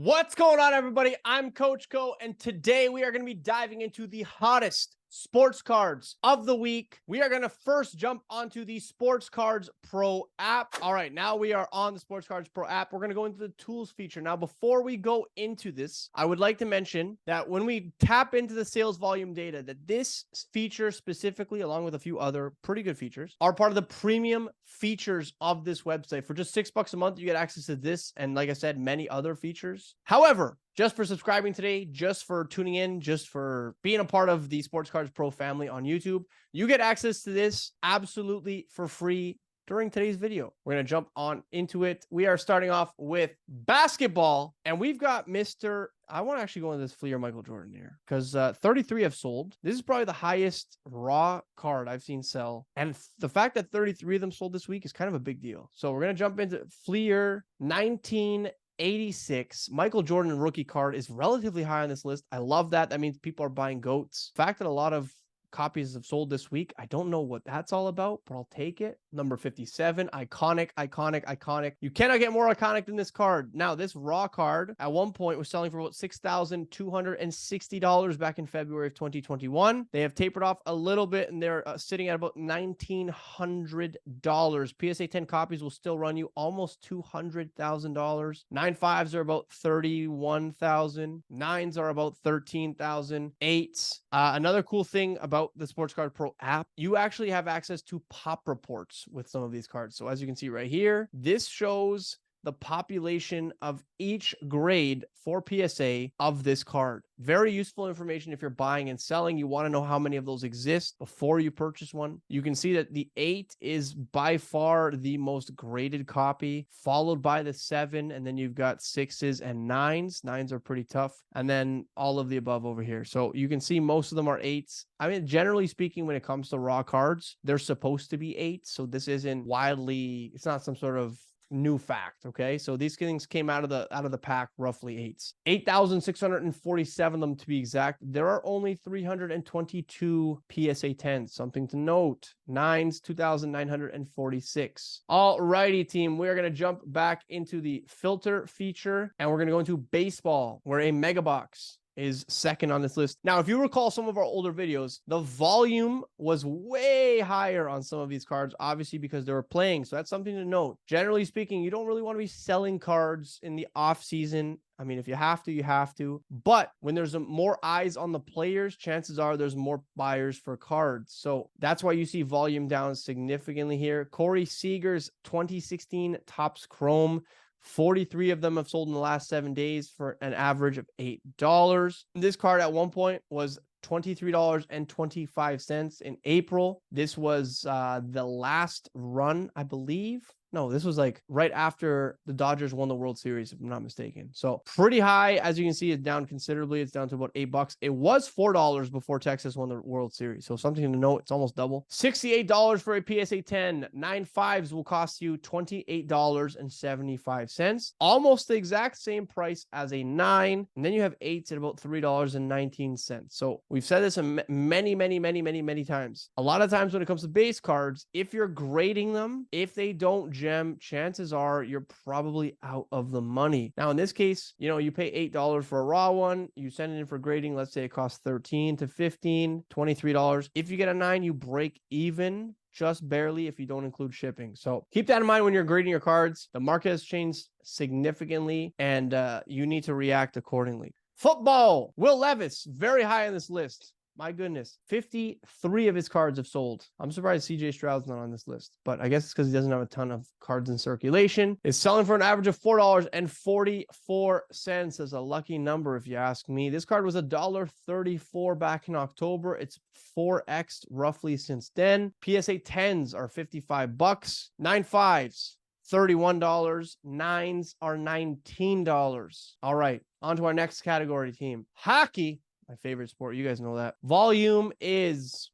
What's going on, everybody? I'm Coach Co, and today we are going to be diving into the hottest sports cards of the week. We are going to first jump onto the Sports Cards Pro app. All right, now we are on the Sports Cards Pro app. We're going to go into the tools feature. Now, before we go into this, I would like to mention that when we tap into the sales volume data, that this feature specifically, along with a few other pretty good features, are part of the premium features of this website. For just $6 a month, you get access to this and, like I said, many other features. However, just for subscribing today, just for tuning in, just for being a part of the Sports Cards Pro family on YouTube, you get access to this absolutely for free during today's video. We're going to jump on into it. We are starting off with basketball, and we've got I want to actually go into this Fleer Michael Jordan here because 33 have sold. This is probably the highest raw card I've seen sell. And the fact that 33 of them sold this week is kind of a big deal. So we're going to jump into Fleer 1986. Michael Jordan rookie card is relatively high on this list. I love that. That means people are buying GOATs. The fact that a lot of copies have sold this week, I don't know what that's all about, but I'll take it. Number 57, iconic. You cannot get more iconic than this card. Now, this raw card at one point was selling for about $6,260 back in February of 2021. They have tapered off a little bit, and they're sitting at about $1,900. PSA 10 copies will still run you almost $200,000. 9.5s are about $31,000. 9s are about $13,000. 8s. Another cool thing about the Sports Card Pro app, you actually have access to pop reports with some of these cards. So as you can see right here, this shows the population of each grade for PSA of this card. Very useful information if you're buying and selling. You want to know how many of those exist before you purchase one. You can see that the 8 is by far the most graded copy, followed by the 7, and then you've got 6s and 9s. 9s are pretty tough, and then all of the above over here. So you can see most of them are 8s. I mean, generally speaking, when it comes to raw cards, they're supposed to be 8s, so this isn't it's not some sort of new fact. Okay, so these things came out of the pack roughly 8s. 8,647 of them to be exact. There are only 322 PSA 10s. Something to note. 9s, 2,946. All righty, team. We are going to jump back into the filter feature, and we're going to go into baseball, where a mega box is second on this list. Now, if you recall some of our older videos, the volume was way higher on some of these cards, obviously because they were playing. So that's something to note. Generally speaking, you don't really want to be selling cards in the off season. I mean, if you have to, you have to. But when there's more eyes on the players, chances are there's more buyers for cards. So that's why you see volume down significantly here. Corey Seager's 2016 Topps Chrome, 43 of them have sold in the last 7 days for an average of $8. This card at one point was $23.25 in April. This was the last run, I believe. No, this was like right after the Dodgers won the World Series, if I'm not mistaken. So pretty high. As you can see, it's down considerably. It's down to about $8. It was $4 before Texas won the World Series. So something to note, it's almost double. $68 for a PSA 10. 9.5s will cost you $28.75. Almost the exact same price as a 9. And then you have 8s at about $3.19. So we've said this many times. A lot of times when it comes to base cards, if you're grading them, if they don't gem, chances are you're probably out of the money. Now, in this case, you pay $8 for a raw one, you send it in for grading. Let's say it costs $13 to $15, $23. If you get a 9, you break even just barely if you don't include shipping. So keep that in mind when you're grading your cards. The market has changed significantly, and you need to react accordingly. Football, Will Levis, very high on this list. My goodness, 53 of his cards have sold. I'm surprised CJ Stroud's not on this list, but I guess it's because he doesn't have a ton of cards in circulation. It's selling for an average of $4.44 as a lucky number, if you ask me. This card was $1.34 back in October. It's 4x roughly since then. PSA 10s are $55. 9.5s. $31. 9s are $19. All right, on to our next category, team. Hockey. My favorite sport. You guys know that. Volume is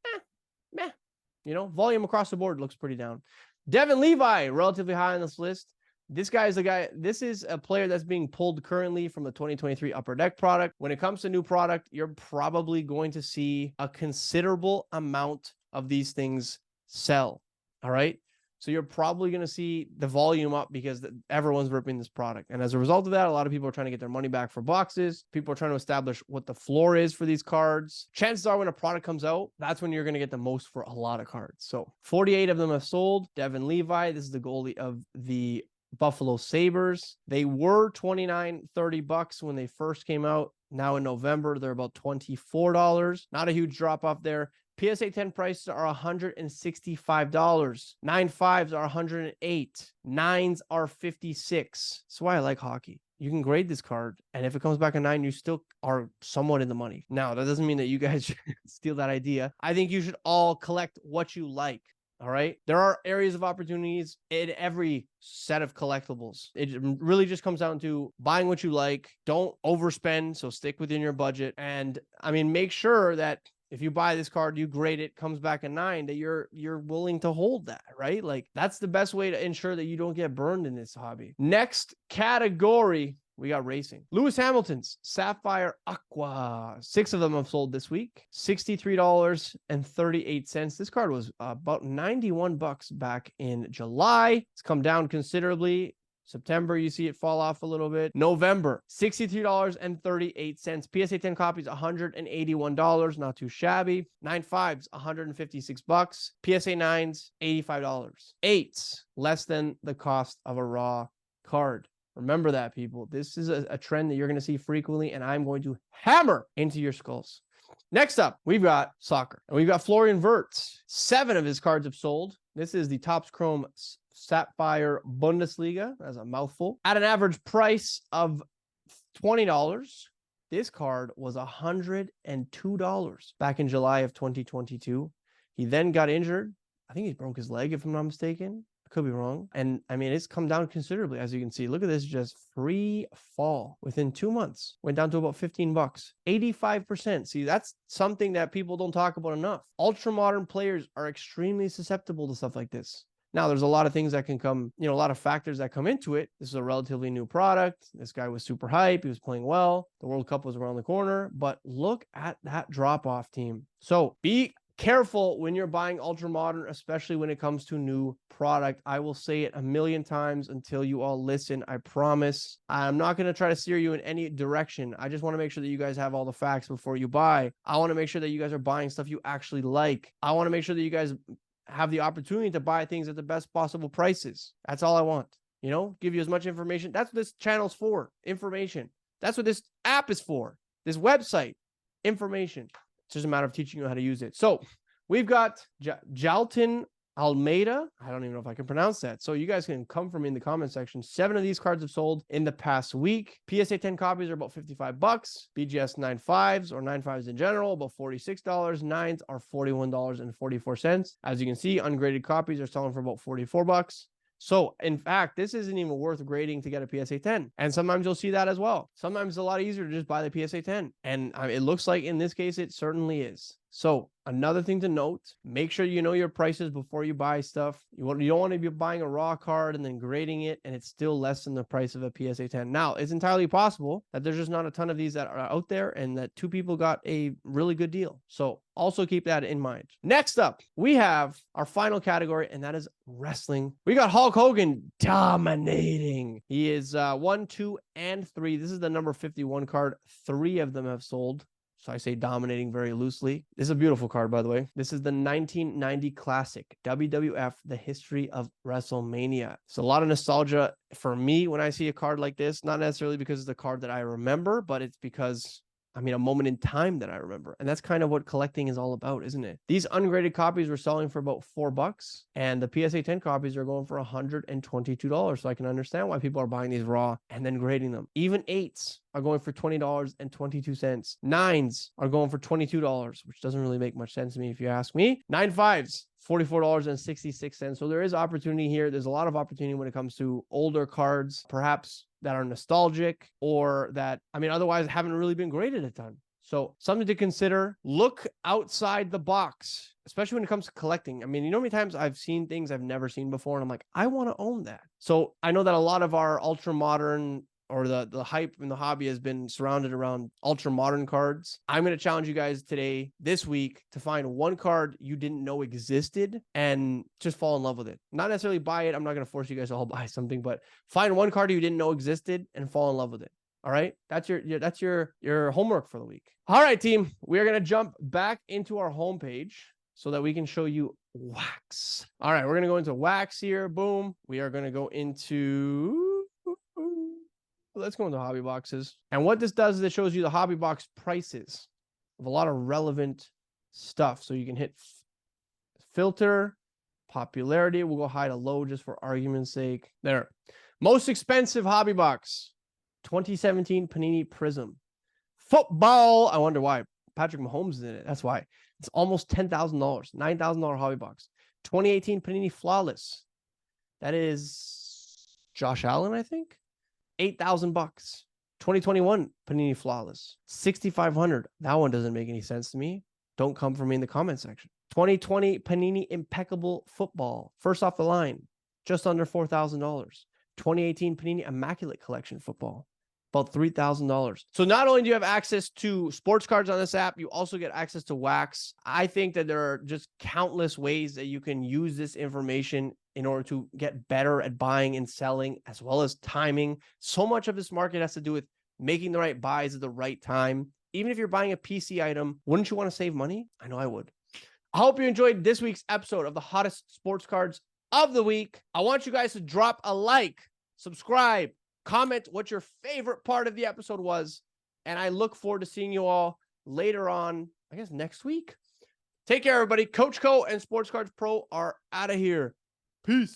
meh. Volume across the board looks pretty down. Devin Levi, relatively high on this list. This guy is the guy. This is a player that's being pulled currently from the 2023 Upper Deck product. When it comes to new product, you're probably going to see a considerable amount of these things sell. All right. So you're probably going to see the volume up because everyone's ripping this product. And as a result of that, a lot of people are trying to get their money back for boxes. People are trying to establish what the floor is for these cards. Chances are when a product comes out, that's when you're going to get the most for a lot of cards. So 48 of them have sold. Devin Levi, this is the goalie of the Buffalo Sabres. They were $29-30 when they first came out. Now in November, they're about $24. Not a huge drop off there. PSA 10 prices are $165. 9.5s are $108. 9s are $56. That's why I like hockey. You can grade this card, and if it comes back a 9, you still are somewhat in the money. Now, that doesn't mean that you guys should steal that idea. I think you should all collect what you like. All right. There are areas of opportunities in every set of collectibles. It really just comes down to buying what you like. Don't overspend. So stick within your budget. And I mean, make sure that if you buy this card, you grade it, comes back a 9, that you're willing to hold that, right? Like that's the best way to ensure that you don't get burned in this hobby. Next category, we got racing. Lewis Hamilton's Sapphire Aqua. 6 of them have sold this week. $63.38. This card was about $91 back in July. It's come down considerably. September, you see it fall off a little bit. November, $63.38. PSA 10 copies, $181. Not too shabby. 9.5s, $156. PSA 9s, $85. 8s, less than the cost of a raw card. Remember that, people. This is a trend that you're going to see frequently, and I'm going to hammer into your skulls. Next up, we've got soccer, and we've got Florian Wirtz. 7 of his cards have sold. This is the Topps Chrome Sapphire Bundesliga. That's a mouthful. At an average price of $20, this card was $102 back in July of 2022. He then got injured. I think he broke his leg, if I'm not mistaken. I could be wrong. And I mean, it's come down considerably, as you can see. Look at this, just free fall within 2 months. Went down to about $15. 85%. See, that's something that people don't talk about enough. Ultra modern players are extremely susceptible to stuff like this. Now, there's a lot of things that can come, a lot of factors that come into it. This is a relatively new product. This guy was super hype. He was playing well. The World Cup was around the corner. But look at that drop-off, team. So be careful when you're buying ultra modern, especially when it comes to new product. I will say it a million times until you all listen. I promise. I'm not going to try to steer you in any direction. I just want to make sure that you guys have all the facts before you buy. I want to make sure that you guys are buying stuff you actually like. I want to make sure that you guys have the opportunity to buy things at the best possible prices. That's all I want. Give you as much information. That's what this channel's for. Information. That's what this app is for. This website. Information. It's just a matter of teaching you how to use it. So we've got Jaltin Almeida. I don't even know if I can pronounce that. So you guys can come from me in the comment section. 7 of these cards have sold in the past week. PSA 10 copies are about $55. BGS 9.5s or 9.5s in general, about $46. 9s are $41.44. As you can see, ungraded copies are selling for about $44. So, in fact, this isn't even worth grading to get a PSA 10. And sometimes you'll see that as well. Sometimes it's a lot easier to just buy the PSA 10. And it looks like in this case, it certainly is. So, another thing to note, make sure you know your prices before you buy stuff. You don't want to be buying a raw card and then grading it, and it's still less than the price of a PSA 10. Now, it's entirely possible that there's just not a ton of these that are out there and that 2 people got a really good deal. So, also keep that in mind. Next up, we have our final category, and that is wrestling. We got Hulk Hogan dominating. He is 1, 2, and 3. This is the number 51 card. 3 of them have sold. So I say dominating very loosely. This is a beautiful card, by the way. This is the 1990 Classic, WWF, The History of WrestleMania. It's a lot of nostalgia for me when I see a card like this, not necessarily because it's the card that I remember, but it's because, a moment in time that I remember. And that's kind of what collecting is all about, isn't it? These ungraded copies were selling for about $4, and the PSA 10 copies are going for $122. So I can understand why people are buying these raw and then grading them. Even 8s are going for $20.22. 9s are going for $22, which doesn't really make much sense to me if you ask me. 9.5s, $44.66. So there is opportunity here. There's a lot of opportunity when it comes to older cards, perhaps that are nostalgic or that, otherwise haven't really been graded a ton. So something to consider. Look outside the box, especially when it comes to collecting. You know how many times I've seen things I've never seen before, and I'm like, I want to own that. So I know that a lot of our ultra modern or the hype in the hobby has been surrounded around ultra modern cards. I'm going to challenge you guys today, this week, to find one card you didn't know existed and just fall in love with it. Not necessarily buy it. I'm not going to force you guys to all buy something, but find one card you didn't know existed and fall in love with it. All right. That's your homework for the week. All right, team. We are going to jump back into our homepage so that we can show you wax. All right. We're going to go into wax here. Boom. We are going to go into... Let's go into hobby boxes. And what this does is it shows you the hobby box prices of a lot of relevant stuff. So you can hit filter, popularity. We'll go high to low just for argument's sake. There. Most expensive hobby box, 2017 Panini Prism. Football. I wonder why. Patrick Mahomes is in it. That's why. It's almost $10,000, $9,000 hobby box. 2018 Panini Flawless. That is Josh Allen, I think. $8,000. 2021 Panini Flawless, 6,500. That one doesn't make any sense to me. Don't come for me in the comment section. 2020 Panini Impeccable Football, first off the line, just under $4,000. 2018 Panini Immaculate Collection Football, about $3,000. So not only do you have access to sports cards on this app, you also get access to wax. I think that there are just countless ways that you can use this information in order to get better at buying and selling, as well as timing. So much of this market has to do with making the right buys at the right time. Even if you're buying a PC item, wouldn't you want to save money? I know I would. I hope you enjoyed this week's episode of the hottest sports cards of the week. I want you guys to drop a like, subscribe, comment what your favorite part of the episode was. And I look forward to seeing you all later on, I guess next week. Take care, everybody. Coach Co and Sports Cards Pro are out of here. Peace.